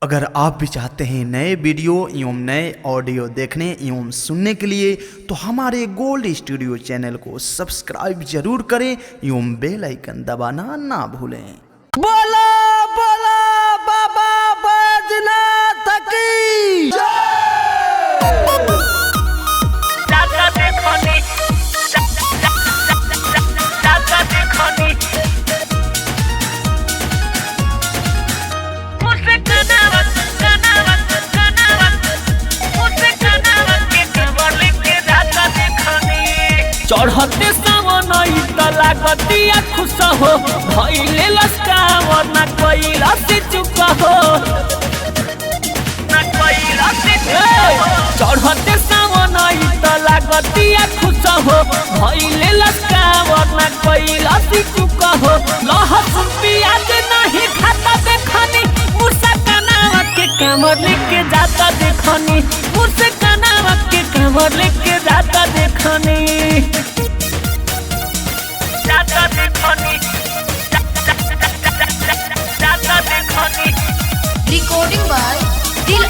अगर आप भी चाहते हैं नए वीडियो एवं नए ऑडियो देखने एवं सुनने के लिए तो हमारे गोल्ड स्टूडियो चैनल को सब्सक्राइब जरूर करें एवं बेल आइकन दबाना ना भूलें। बोला बोला बाबा बैजनाथ की चढ़ते सावन लागतिया खुश हो भइले लस्कावर ना कइला से चुप हो चढ़ते सावन लागतिया खुश हो भइले लस्कावर ना कइला से चुप हो लहसुन प्याज नहीं खाता देखनी मुर्सा कनावा के कमर लेके जाता देखनी मुर्सा कनावा के कमर लेके जाता देखनी रिकॉर्डिंग बाय दिल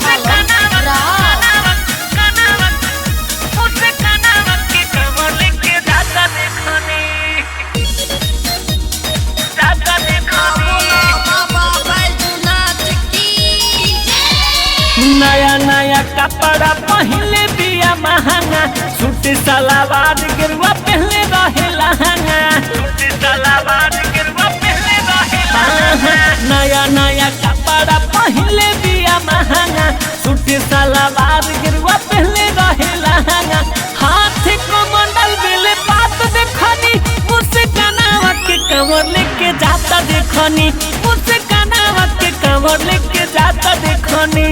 नया नया कपड़ा पहले बिया महंगा सूट सलवार गिरवा पहले रहे लहंगा नया नया कपड़ा पहले बिया महंगा सूट सलवार गिरवा पहले रहे लहंगा हाथ को मंडल बेले बात देखनी मुझसे कनावा के कमर लेके जाता देखनी मुझसे कनावा के कमर लेके जाता देखनी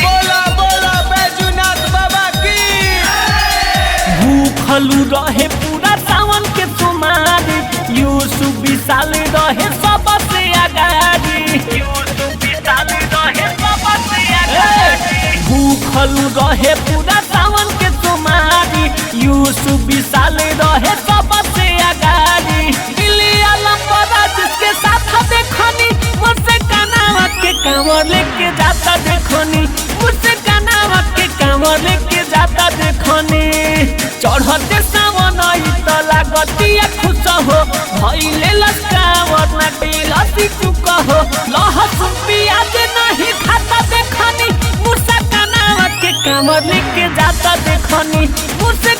बोला बोला बैजनाथ बाबा की भूखलू रहे पूरा सावन के तुम्हारी यूसुफ विशाल रहे सबसे आगाड़ी भूखलू रहे पूरा सावन के तुम्हारी यूसुफ विशाल रहे सबसे आगाड़ी दिल्ली आलम बड़ा जिसके साथ देखनी मुझसे कनावा के कमर लेके जाता देखनी मुझसे कनावा के कमर लेके जाता देखनी चढ़ते सावन लागतिया खुश हो भइले लस्कावर ना ढीलसी चुक हो लहसुन प्याज नहीं खाता देखनी मुर्सा कनावा के कमर लेके जाता देखनी मुझसे